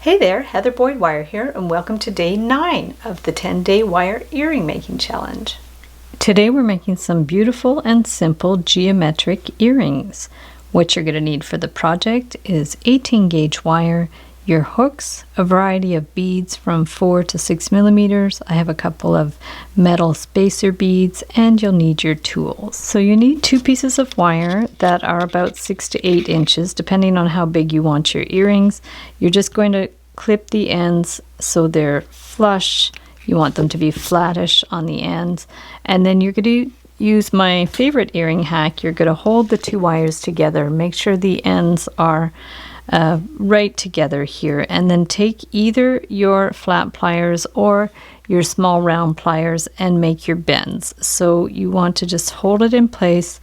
Hey there, Heather Boyd Wire here, and welcome to day 9 of the 10-day wire earring making challenge. Today we're making some beautiful and simple geometric earrings. What you're going to need for the project is 18 gauge wire, your hooks, a variety of beads from 4 to 6 millimeters. I have a couple of metal spacer beads, and you'll need your tools. So you need 2 pieces of wire that are about 6 to 8 inches, depending on how big you want your earrings. You're just going to clip the ends so they're flush. You want them to be flattish on the ends. And then you're going to use my favorite earring hack. You're going to hold the 2 wires together. Make sure the ends are right together here, and then take either your flat pliers or your small round pliers and make your bends. So you want to just hold it in place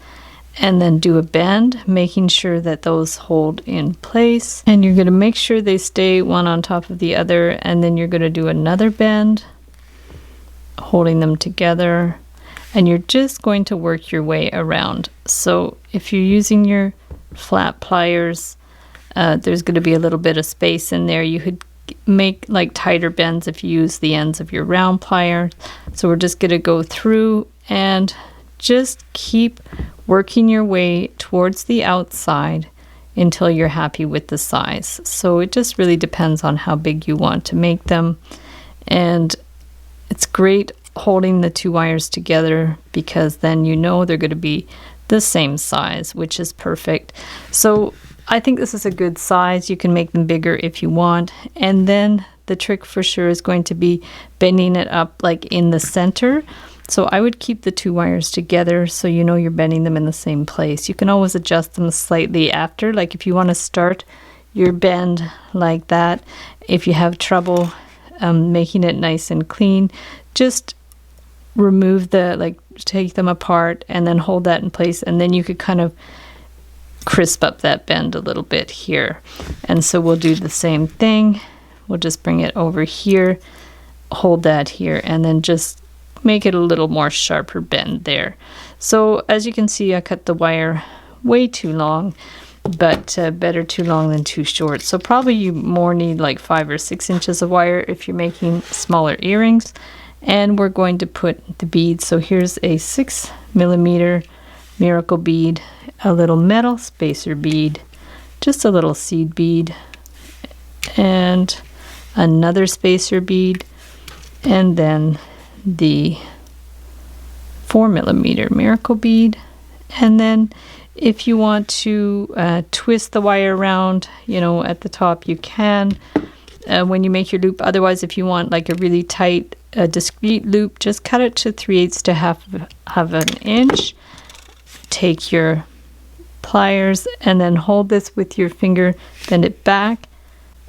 and then do a bend, making sure that those hold in place, and you're going to make sure they stay one on top of the other, and then you're going to do another bend, holding them together, and you're just going to work your way around. So if you're using your flat pliers, there's going to be a little bit of space in there. You could make like tighter bends if you use the ends of your round plier. So we're just going to go through and just keep working your way towards the outside until you're happy with the size. So it just really depends on how big you want to make them. And it's great holding the 2 wires together because then you know they're going to be the same size, which is perfect. So I think this is a good size. You can make them bigger if you want. And then the trick for sure is going to be bending it up like in the center. So I would keep the 2 wires together so you know you're bending them in the same place. You can always adjust them slightly after. Like if you want to start your bend like that, if you have trouble making it nice and clean, just remove take them apart and then hold that in place, and then you could kind of crisp up that bend a little bit here. And so we'll do the same thing. We'll just bring it over here, hold that here, and then just make it a little more sharper bend there. So as you can see, I cut the wire way too long, but better too long than too short. So probably you more need like 5 or 6 inches of wire if you're making smaller earrings. And we're going to put the beads. So here's a 6 millimeter miracle bead, a little metal spacer bead, just a little seed bead, and another spacer bead, and then the 4 millimeter miracle bead. And then if you want to twist the wire around, at the top, you can when you make your loop. Otherwise, if you want like a really tight discrete loop, just cut it to 3/8 to half an inch. Take your pliers and then hold this with your finger, bend it back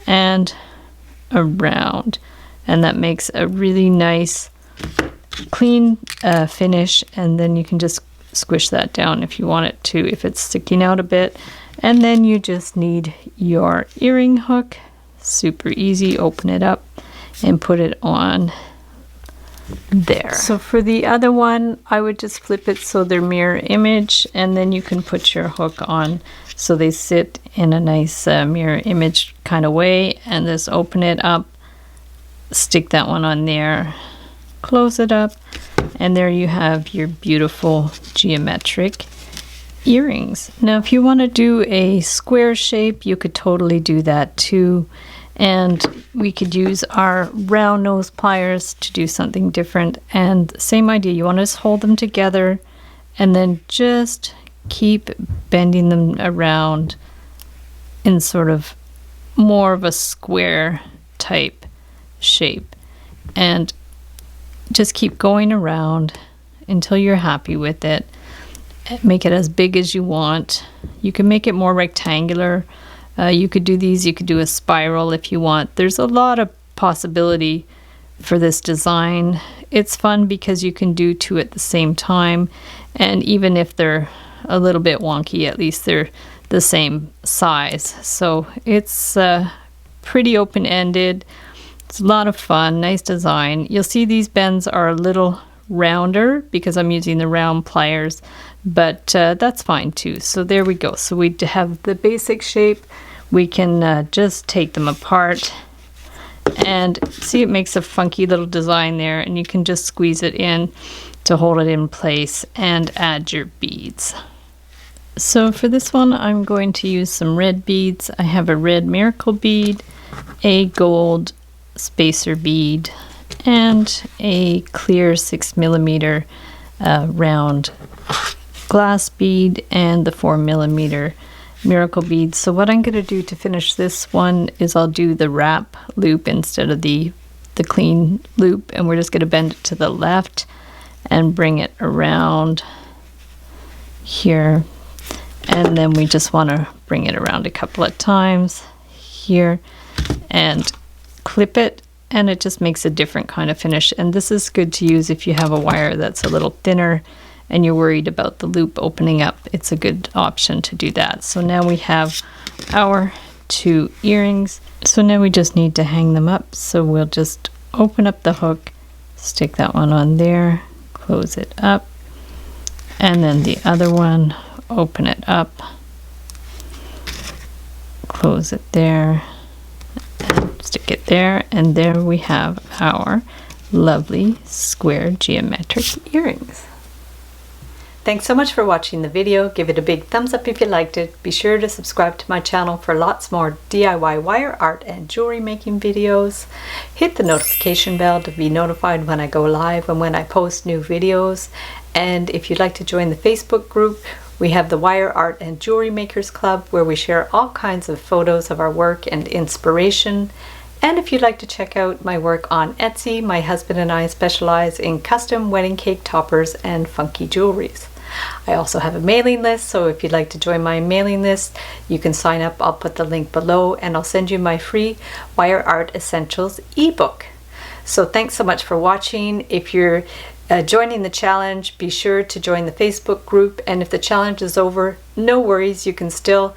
and around, and that makes a really nice clean finish. And then you can just squish that down if you want it to, if it's sticking out a bit. And then you just need your earring hook. Super easy. Open it up and put it on there. So for the other one, I would just flip it so they're mirror image, and then you can put your hook on so they sit in a nice mirror image kind of way, and just open it up, stick that one on there, close it up, and there you have your beautiful geometric earrings. Now if you want to do a square shape, you could totally do that too. And we could use our round nose pliers to do something different. And same idea, you want to just hold them together and then just keep bending them around in sort of more of a square type shape. And just keep going around until you're happy with it. Make it as big as you want. You can make it more rectangular. You could do these, you could do a spiral if you want. There's a lot of possibility for this design. It's fun because you can do 2 at the same time, and even if they're a little bit wonky, at least they're the same size. So it's pretty open-ended. It's a lot of fun, nice design. You'll see these bends are a little rounder because I'm using the round pliers, but that's fine too. So there we go. So we have the basic shape. We can just take them apart And see, it makes a funky little design there, and you can just squeeze it in to hold it in place and add your beads. So for this one, I'm going to use some red beads. I have a red miracle bead, a gold spacer bead, and a clear 6mm round glass bead, and the 4mm miracle bead. So what I'm going to do to finish this one is I'll do the wrap loop instead of the clean loop, and we're just going to bend it to the left and bring it around here, and then we just want to bring it around a couple of times here and clip it, and it just makes a different kind of finish. And this is good to use if you have a wire that's a little thinner and you're worried about the loop opening up. It's a good option to do that. So now we have our 2 earrings. So now we just need to hang them up. So we'll just open up the hook, stick that one on there, close it up, and then the other one, open it up, close it there, and stick it there, and there we have our lovely square geometric earrings. Thanks so much for watching the video. Give it a big thumbs up if you liked it. Be sure to subscribe to my channel for lots more DIY wire art and jewelry making videos. Hit the notification bell to be notified when I go live and when I post new videos. And if you'd like to join the Facebook group, we have the Wire Art and Jewelry Makers Club, where we share all kinds of photos of our work and inspiration. And if you'd like to check out my work on Etsy, my husband and I specialize in custom wedding cake toppers and funky jewelries. I also have a mailing list, so if you'd like to join my mailing list, you can sign up. I'll put the link below, and I'll send you my free Wire Art Essentials ebook. So thanks so much for watching. If you're joining the challenge, be sure to join the Facebook group, and if the challenge is over, no worries, you can still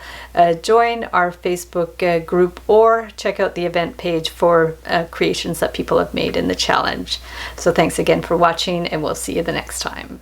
join our Facebook group or check out the event page for creations that people have made in the challenge. So thanks again for watching, and we'll see you the next time.